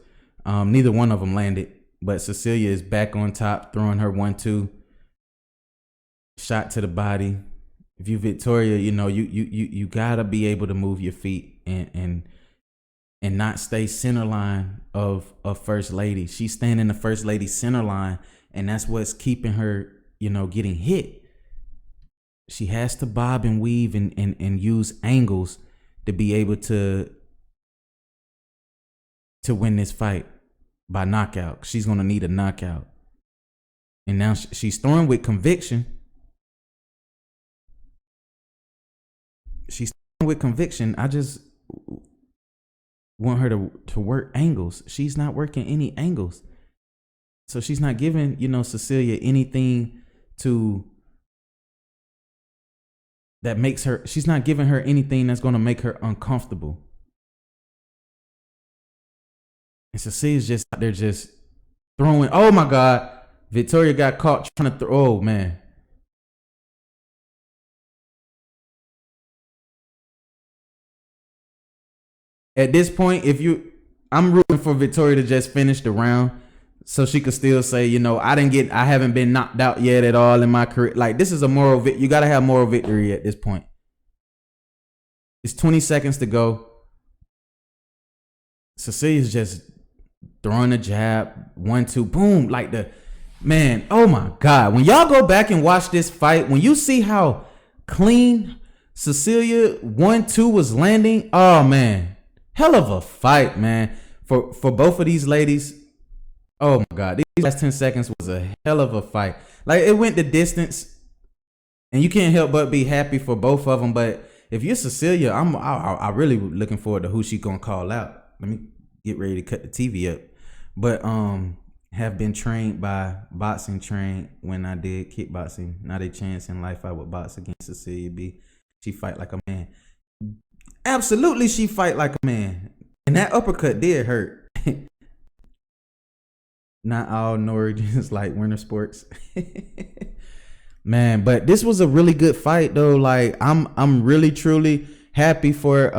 Neither one of them landed. But Cecilia is back on top, throwing her 1-2 shot to the body. If you Victoria, you know, you gotta be able to move your feet and not stay center line of First Lady. She's standing in the First Lady center line, and that's what's keeping her, you know, getting hit. She has to bob and weave and use angles to be able to win this fight by knockout. She's gonna need a knockout. And now she's throwing with conviction. She's throwing with conviction. I just want her to work angles. She's not working any angles. So she's not giving, you know, Cecilia anything that makes her, she's not giving her anything that's going to make her uncomfortable. And Cecilia's just out there just throwing. Oh my God. Victoria got caught trying to throw. Oh man. At this point, I'm rooting for Victoria to just finish the round so she could still say, you know, I haven't been knocked out yet at all in my career. Like, this is a moral you got to have moral victory at this point. It's 20 seconds to go. Cecilia's just throwing a jab, 1-2, boom, like man, oh my God. When y'all go back and watch this fight, when you see how clean Cecilia 1-2 was landing, oh man. Hell of a fight, man. For both of these ladies, Oh my God, these last 10 seconds was a hell of a fight. Like, it went the distance, and you can't help but be happy for both of them. But if you're Cecilia, I really looking forward to who she gonna call out. Let me get ready to cut the TV up. But have been trained by boxing trained when I did kickboxing. Not a chance in life I would box against Cecilia B. She fight like a man. Absolutely, she fight like a man. And that uppercut did hurt. Not all Norwegians like winter sports. Man, but this was a really good fight though. Like, I'm really truly happy for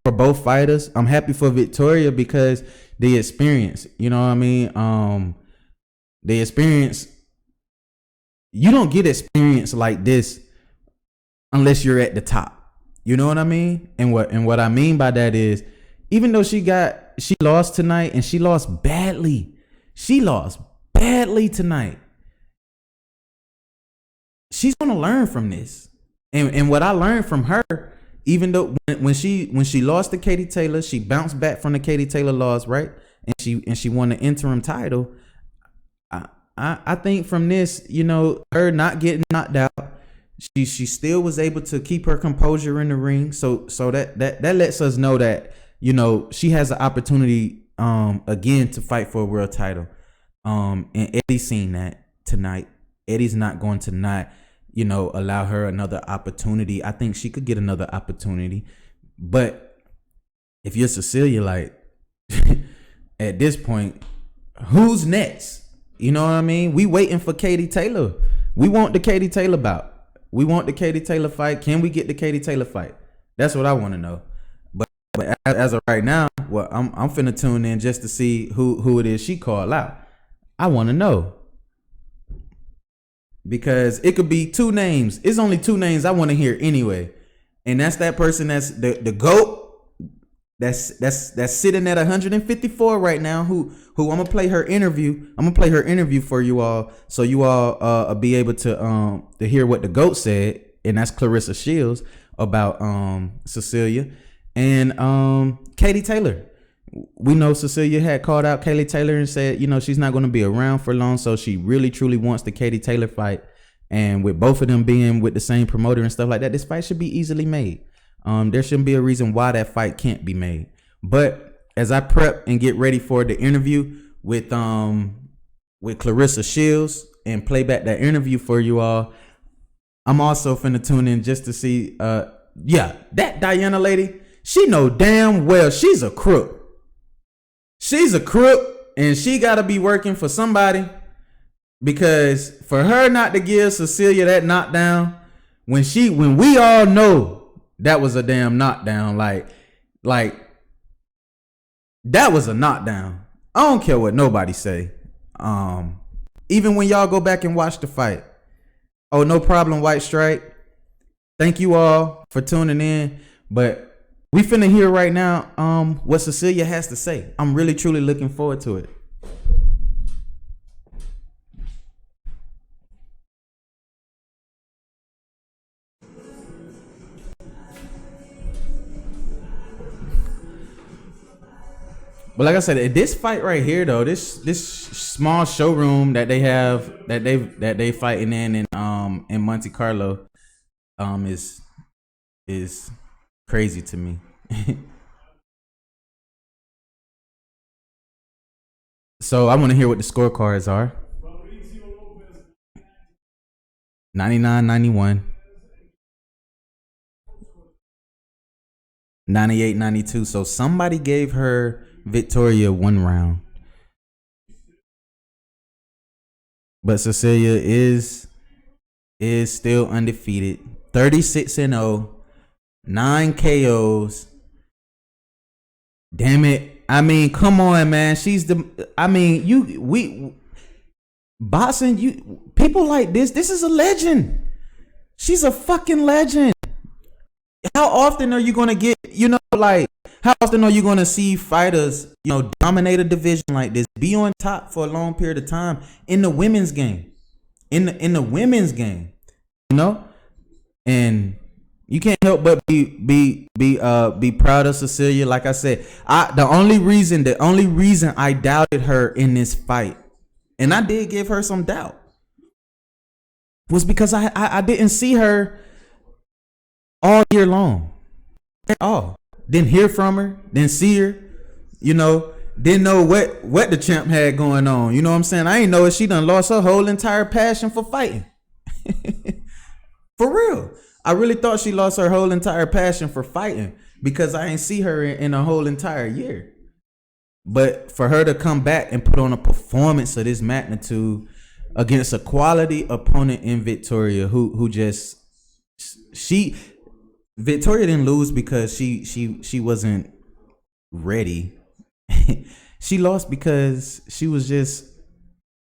both fighters. I'm happy for Victoria because the experience, you know what I mean? The experience, you don't get experience like this unless you're at the top. You know what I mean? And what I mean by that is, even though she lost tonight, and she lost badly. She lost badly tonight. She's gonna learn from this. And what I learned from her, even though when she lost to Katie Taylor, she bounced back from the Katie Taylor loss, right? And she won the interim title. I think from this, you know, her not getting knocked out, she still was able to keep her composure in the ring. So that lets us know that, you know, she has an opportunity again to fight for a world title. And Eddie's seen that tonight. Eddie's not going to not, you know, allow her another opportunity. I think she could get another opportunity. But if you're Cecilia, like, at this point, who's next? You know what I mean? We waiting for Katie Taylor. We want the Katie Taylor bout. We want the Katie Taylor fight. Can we get the Katie Taylor fight? That's what I want to know. But as of right now, well, I'm finna tune in just to see who it is she called out. I want to know. Because it could be two names. It's only two names I want to hear anyway. And that's that person that's the GOAT that's sitting at 154 right now, who I'm gonna play her interview. I'm gonna play her interview for you all, so you all be able to hear what the GOAT said, and that's Clarissa Shields about Cecilia and Katie Taylor. We know Cecilia had called out Katie Taylor and said, you know, she's not going to be around for long, so she really truly wants the Katie Taylor fight. And with both of them being with the same promoter and stuff like that, this fight should be easily made. There shouldn't be a reason why that fight can't be made. But as I prep and get ready for the interview with Clarissa Shields and play back that interview for you all, I'm also finna tune in just to see, that Diana lady, she know damn well she's a crook. She's a crook, and she got to be working for somebody, because for her not to give Cecilia that knockdown when we all know that was a damn knockdown, like that was a knockdown. I don't care what nobody say. Even when y'all go back and watch the fight. Oh, no problem, White Stripe. Thank you all for tuning in, but we finna hear right now what Cecilia has to say. I'm really truly looking forward to it. But like I said, this fight right here though, this small showroom that they have that they fighting in Monte Carlo is crazy to me. So I want to hear what the scorecards are. 99-91, 98-92. So somebody gave her Victoria one round, but Cecilia is still undefeated, 36-0, 9 KOs. Damn it! I mean, come on, man. Boxing, people like this. This is a legend. She's a fucking legend. How often are you gonna get, how often are you gonna see fighters, dominate a division like this, be on top for a long period of time in the women's game, in the women's game, and You can't help but be proud of Cecilia. Like I said, the only reason I doubted her in this fight, and I did give her some doubt, was because I didn't see her all year long at all. Didn't hear from her, didn't see her, didn't know what the champ had going on. You know what I'm saying? I ain't know if she done lost her whole entire passion for fighting. For real. I really thought she lost her whole entire passion for fighting because I ain't see her in a whole entire year. But for her to come back and put on a performance of this magnitude against a quality opponent in Victoria, Victoria didn't lose because she wasn't ready. She lost because she was just,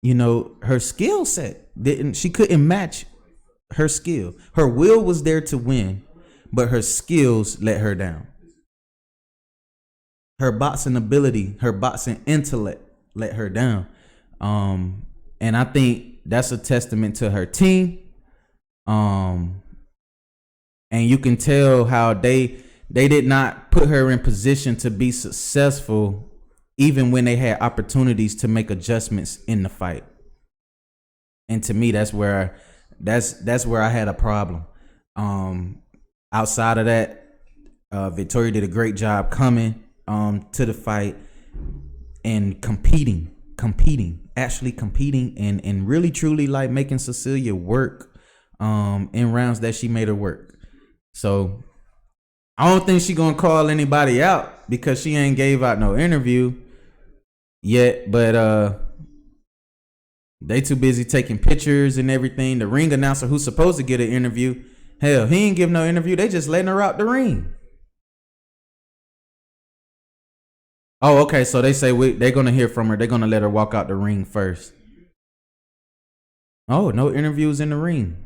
her skill set she couldn't match her skill. Her will was there to win, but her skills let her down. Her boxing ability, her boxing intellect let her down. And I think that's a testament to her team. And you can tell how they did not put her in position to be successful, even when they had opportunities to make adjustments in the fight. And to me, that's where I had a problem. Outside of that, Victoria did a great job coming to the fight and competing and really truly like making Cecilia work in rounds that she made her work. So I don't think she gonna call anybody out because she ain't gave out no interview yet, but they too busy taking pictures and everything. The ring announcer who's supposed to get an interview, hell, he ain't give no interview. They just letting her out the ring. Oh, okay. So they say they're gonna hear from her. They're gonna let her walk out the ring first. Oh, no interviews in the ring.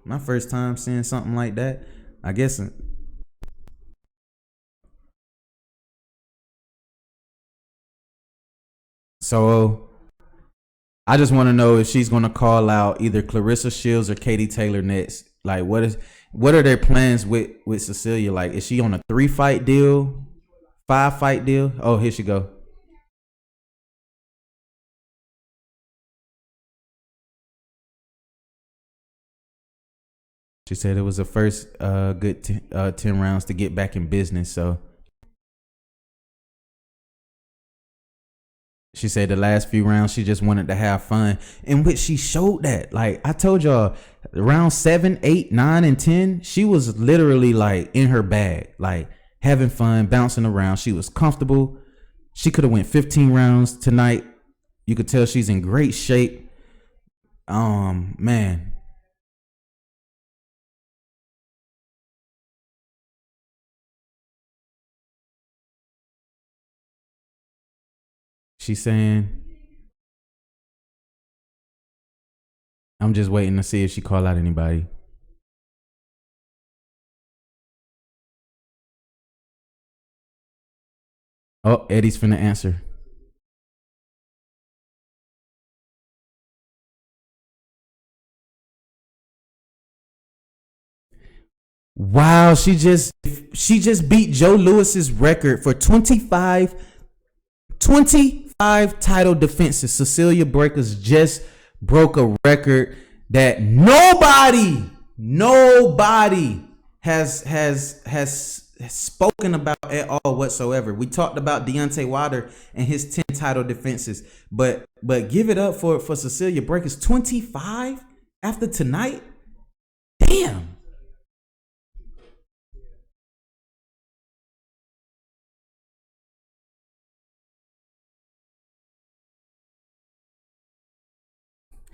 My first time seeing something like that. I guess. So I just want to know if she's gonna call out either Clarissa Shields or Katie Taylor next. Like, what are their plans with Cecilia? Like, is she on a 3-fight deal, 5-fight deal? Oh, here she go. She said it was the first good 10 rounds to get back in business. So she said the last few rounds she just wanted to have fun, in which she showed that. Like I told y'all, round 7, 8, 9, and 10, she was literally like in her bag, like having fun, bouncing around. She was comfortable. She could have went 15 rounds tonight. You could tell she's in great shape. Man. She's saying, I'm just waiting to see if she call out anybody. Oh, Eddie's finna answer. Wow, she just beat Joe Lewis's record for 25 title defenses. Cecilia Braekhus just broke a record that nobody has spoken about at all whatsoever. We talked about Deontay Wilder and his 10 title defenses, but give it up for Cecilia Braekhus. 25 after tonight. Damn.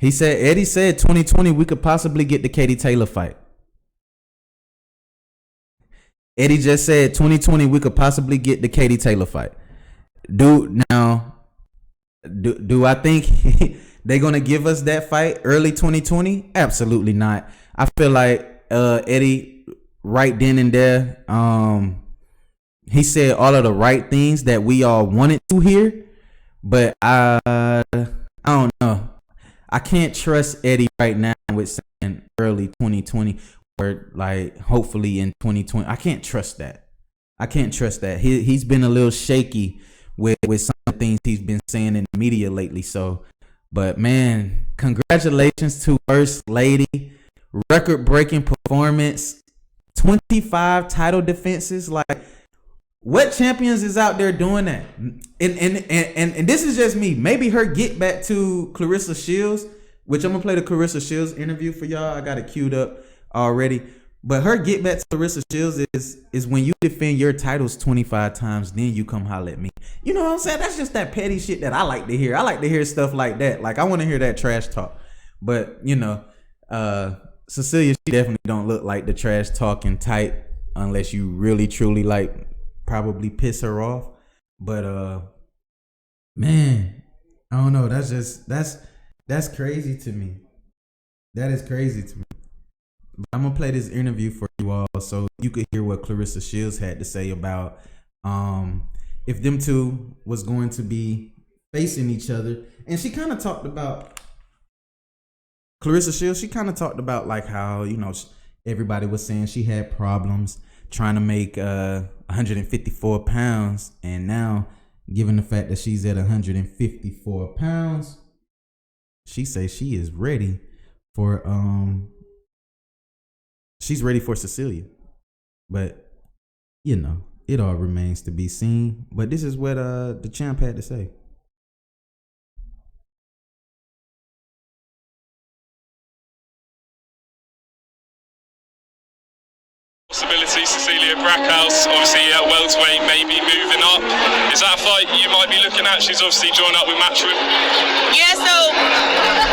Eddie said 2020 we could possibly get the Katie Taylor fight. Eddie just said 2020 we could possibly get the Katie Taylor fight. Do I think they're gonna give us that fight early 2020? Absolutely not. I feel like Eddie right then and there, he said all of the right things that we all wanted to hear, but I don't know. I can't trust Eddie right now with saying early 2020. or like hopefully in 2020. I can't trust that. He's been a little shaky with some of the things he's been saying in the media lately. So, but man, congratulations to First Lady. Record-breaking performance. 25 title defenses. Like, what champions is out there doing that? And this is just me. Maybe her get back to Clarissa Shields, which I'm gonna play the Clarissa Shields interview for y'all. I got it queued up already. But her get back to Clarissa Shields is when you defend your titles 25 times, then you come holler at me. You know what I'm saying? That's just that petty shit that I like to hear. I like to hear stuff like that. Like, I want to hear that trash talk. But you know, Cecilia, she definitely don't look like the trash talking type unless you really truly like probably piss her off. But man, I don't know. That's crazy to me. That is crazy to me. But I'm gonna play this interview for you all so you could hear what Clarissa Shields had to say about if them two was going to be facing each other. And she kind of talked about Clarissa Shields. She kind of talked about like how, you know, everybody was saying she had problems trying to make 154 pounds, and now given the fact that she's at 154 pounds, she says she is ready for she's ready for Cecilia. But you know, it all remains to be seen. But this is what the champ had to say. Cecilia Braekhus, obviously at welterweight, maybe moving up. Is that a fight you might be looking at? She's obviously drawn up with Matchroom. Yeah, so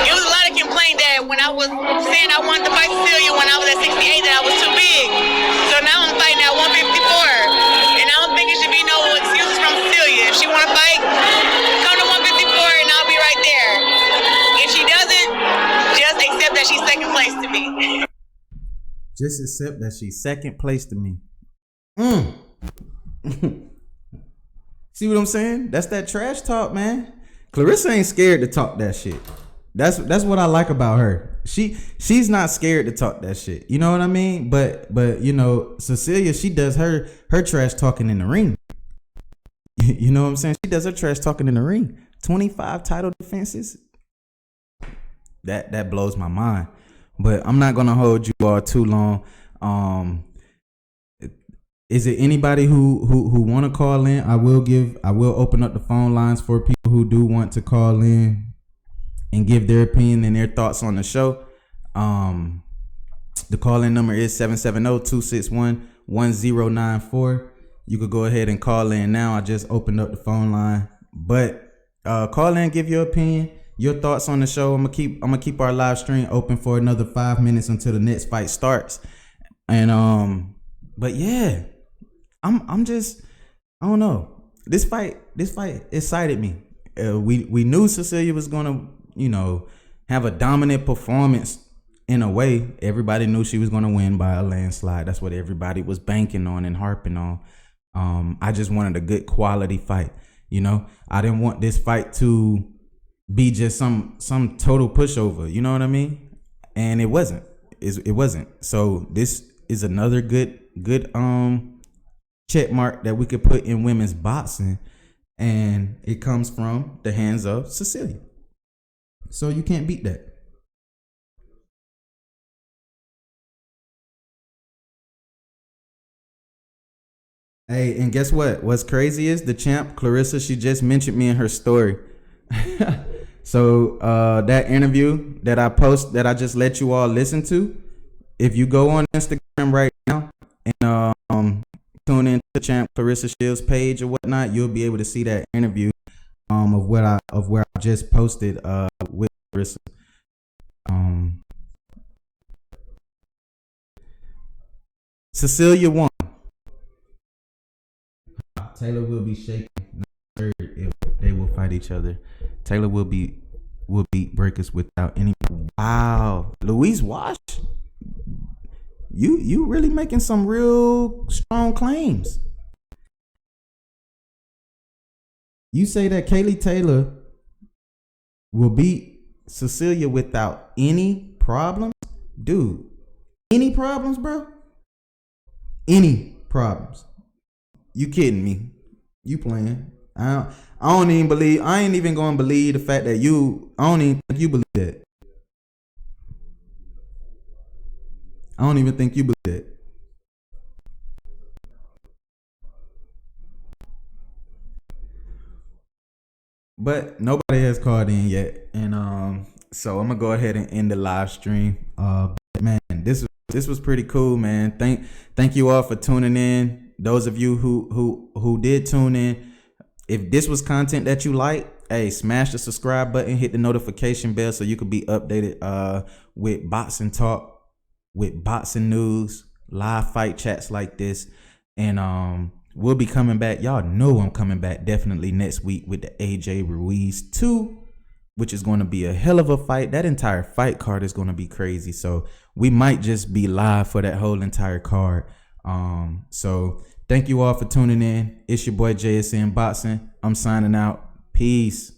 it was a lot of complaint that when I was saying I wanted to fight Cecilia when I was at 68, that I was too big. So now I'm fighting at 154, and I don't think it should be no excuses from Cecilia. If she want to fight, come to 154 and I'll be right there. If she doesn't, just accept that she's second place to me. Just accept that she's second place to me. See what I'm saying? That's that trash talk, man. Clarissa ain't scared to talk that shit. That's what I like about her. She's not scared to talk that shit. You know what I mean? But you know, Cecilia, she does her trash talking in the ring. You know what I'm saying? She does her trash talking in the ring. 25 title defenses. That blows my mind. But I'm not gonna hold you all too long. Is it anybody who want to call in? I will open up the phone lines for people who do want to call in and give their opinion and their thoughts on the show. The call-in number is 770-261-1094. You could go ahead and call in now. I just opened up the phone line, but call in, give your opinion, your thoughts on the show. I'm gonna keep our live stream open for another 5 minutes until the next fight starts. And but yeah, I'm just, I don't know. This fight excited me. We knew Cecilia was gonna, you know, have a dominant performance. In a way, everybody knew she was gonna win by a landslide. That's what everybody was banking on and harping on. I just wanted a good quality fight. You know, I didn't want this fight to be just some total pushover. You know what I mean? And it wasn't. It wasn't. So this is another good check mark that we could put in women's boxing, and it comes from the hands of Cecilia. So you can't beat that. Hey, and guess what? What's crazy is the champ, Clarissa, she just mentioned me in her story. So that interview that I just let you all listen to, if you go on Instagram right now and tune into the champ Clarissa Shields page or whatnot, you'll be able to see that interview of where I just posted with Clarissa. Cecilia won. Taylor will be shaking. They will fight each other. Taylor will beat Braekhus without any. Wow, Louise Wash, you really making some real strong claims. You say that Kaylee Taylor will beat Cecilia without any problems, dude. any problems, bro? Any problems? You kidding me? You playing? I don't even believe. I ain't even gonna believe the fact that you. I don't even think you believe that. I don't even think you believe that. But nobody has called in yet, and so I'm gonna go ahead and end the live stream. Man, this was pretty cool, man. Thank you all for tuning in. Those of you who did tune in, if this was content that you like, hey, smash the subscribe button, hit the notification bell so you could be updated with boxing talk, with boxing news, live fight chats like this, and we'll be coming back. Y'all know I'm coming back definitely next week with the AJ Ruiz 2, which is going to be a hell of a fight. That entire fight card is going to be crazy. So we might just be live for that whole entire card. So thank you all for tuning in. It's your boy JSN Boxing. I'm signing out. Peace.